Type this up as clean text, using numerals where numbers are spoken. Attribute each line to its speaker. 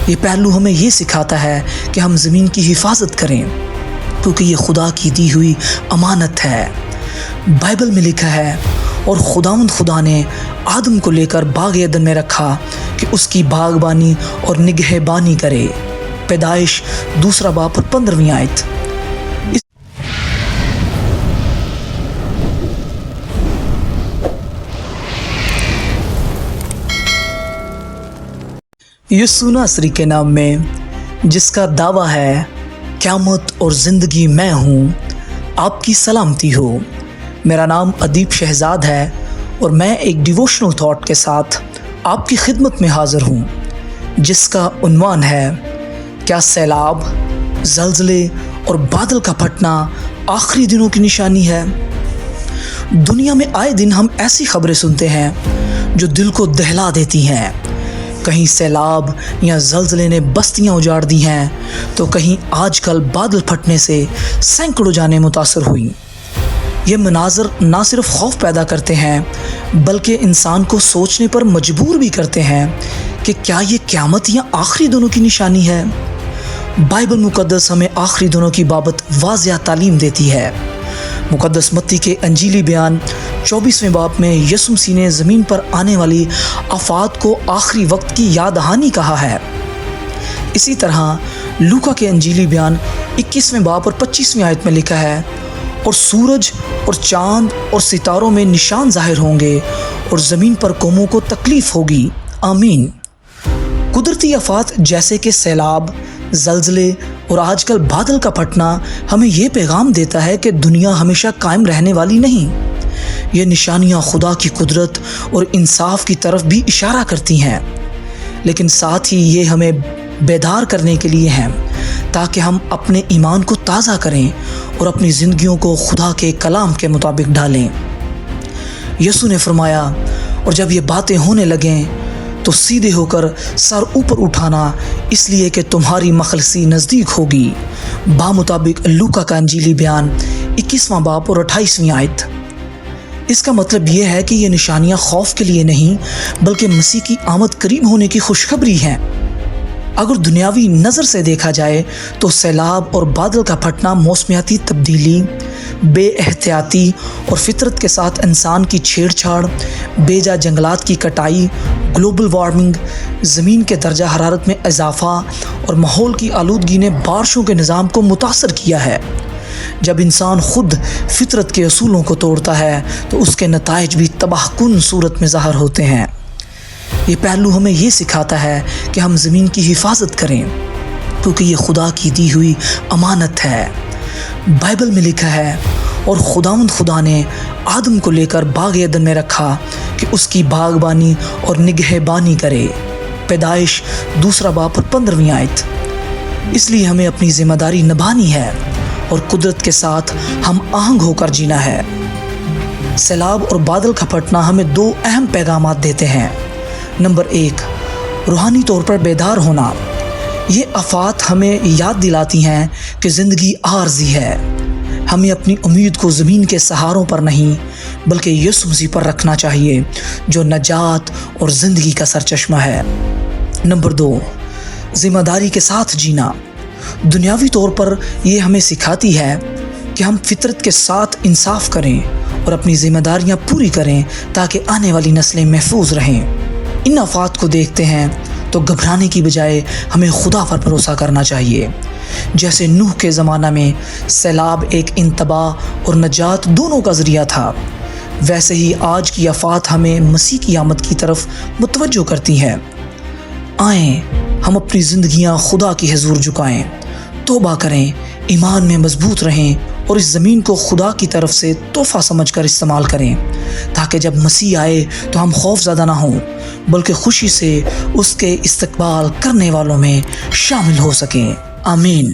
Speaker 1: یہ پہلو ہمیں یہ سکھاتا ہے کہ ہم زمین کی حفاظت کریں، کیونکہ یہ خدا کی دی ہوئی امانت ہے۔ بائبل میں لکھا ہے، اور خدا نے آدم کو لے کر باغ عدن میں رکھا کہ اس کی باغبانی اور نگہبانی کرے۔ پیدائش 2 باب اور 15 آیت۔ یسوع ناصری کے نام میں، جس کا دعویٰ ہے قیامت اور زندگی میں ہوں، آپ کی سلامتی ہو۔ میرا نام ادیب شہزاد ہے اور میں ایک ڈیووشنل تھاٹ کے ساتھ آپ کی خدمت میں حاضر ہوں، جس کا عنوان ہے، کیا سیلاب، زلزلے اور بادل کا پھٹنا آخری دنوں کی نشانی ہے؟ دنیا میں آئے دن ہم ایسی خبریں سنتے ہیں جو دل کو دہلا دیتی ہیں۔ کہیں سیلاب یا زلزلے نے بستیاں اجاڑ دی ہیں، تو کہیں آج کل بادل پھٹنے سے سینکڑوں جانیں متاثر ہوئیں۔ یہ مناظر نہ صرف خوف پیدا کرتے ہیں بلکہ انسان کو سوچنے پر مجبور بھی کرتے ہیں کہ کیا یہ قیامت یا آخری دنوں کی نشانی ہے؟ بائبل مقدس ہمیں آخری دنوں کی بابت واضح تعلیم دیتی ہے۔ مقدس متی کے انجیلی بیان 24ویں باب میں یسوع مسیح نے زمین پر آنے والی آفات کو آخری وقت کی یاد دہانی کہا ہے۔ اسی طرح لوکا کے انجیلی بیان 21ویں باب اور 25ویں آیت میں لکھا ہے، اور سورج اور چاند اور ستاروں میں نشان ظاہر ہوں گے اور زمین پر قوموں کو تکلیف ہوگی۔ آمین۔ قدرتی آفات جیسے کہ سیلاب، زلزلے اور آج کل بادل کا پھٹنا ہمیں یہ پیغام دیتا ہے کہ دنیا ہمیشہ قائم رہنے والی نہیں۔ یہ نشانیاں خدا کی قدرت اور انصاف کی طرف بھی اشارہ کرتی ہیں، لیکن ساتھ ہی یہ ہمیں بیدار کرنے کے لیے ہیں تاکہ ہم اپنے ایمان کو تازہ کریں اور اپنی زندگیوں کو خدا کے کلام کے مطابق ڈالیں۔ یسوع نے فرمایا، اور جب یہ باتیں ہونے لگیں تو سیدھے ہو کر سر اوپر اٹھانا، اس لیے کہ تمہاری مخلصی نزدیک ہوگی۔ بامطابق لوکا کا انجیلی بیان 21واں باب اور 28ویں آیت۔ اس کا مطلب یہ ہے کہ یہ نشانیاں خوف کے لیے نہیں بلکہ مسیح کی آمد قریب ہونے کی خوشخبری ہیں۔ اگر دنیاوی نظر سے دیکھا جائے تو سیلاب اور بادل کا پھٹنا موسمیاتی تبدیلی، بے احتیاطی اور فطرت کے ساتھ انسان کی چھیڑ چھاڑ، بے جا جنگلات کی کٹائی، گلوبل وارمنگ، زمین کے درجہ حرارت میں اضافہ اور ماحول کی آلودگی نے بارشوں کے نظام کو متاثر کیا ہے۔ جب انسان خود فطرت کے اصولوں کو توڑتا ہے تو اس کے نتائج بھی تباہ کن صورت میں ظاہر ہوتے ہیں۔ یہ پہلو ہمیں یہ سکھاتا ہے کہ ہم زمین کی حفاظت کریں، کیونکہ یہ خدا کی دی ہوئی امانت ہے۔ بائبل میں لکھا ہے، اور خدا نے آدم کو لے کر باغ عدن میں رکھا کہ اس کی باغبانی اور نگہبانی کرے۔ پیدائش 2 باب اور 15 آیت۔ اس لیے ہمیں اپنی ذمہ داری نبھانی ہے اور قدرت کے ساتھ ہم آہنگ ہو کر جینا ہے۔ سیلاب اور بادل کا پھٹنا ہمیں 2 اہم پیغامات دیتے ہیں۔ نمبر 1، روحانی طور پر بیدار ہونا۔ یہ آفات ہمیں یاد دلاتی ہیں کہ زندگی عارضی ہے۔ ہمیں اپنی امید کو زمین کے سہاروں پر نہیں بلکہ یسوع مسیح پر رکھنا چاہیے، جو نجات اور زندگی کا سرچشمہ ہے۔ نمبر 2، ذمہ داری کے ساتھ جینا۔ دنیاوی طور پر یہ ہمیں سکھاتی ہے کہ ہم فطرت کے ساتھ انصاف کریں اور اپنی ذمہ داریاں پوری کریں تاکہ آنے والی نسلیں محفوظ رہیں۔ ان آفات کو دیکھتے ہیں تو گھبرانے کی بجائے ہمیں خدا پر بھروسہ کرنا چاہیے۔ جیسے نوح کے زمانہ میں سیلاب ایک انتباہ اور نجات دونوں کا ذریعہ تھا، ویسے ہی آج کی آفات ہمیں مسیح کی آمد کی طرف متوجہ کرتی ہیں۔ آئیں ہم اپنی زندگیاں خدا کی حضور جھکائیں، توبہ کریں، ایمان میں مضبوط رہیں اور اس زمین کو خدا کی طرف سے تحفہ سمجھ کر استعمال کریں، تاکہ جب مسیح آئے تو ہم خوف زدہ نہ ہوں بلکہ خوشی سے اس کے استقبال کرنے والوں میں شامل ہو سکیں۔ آمین۔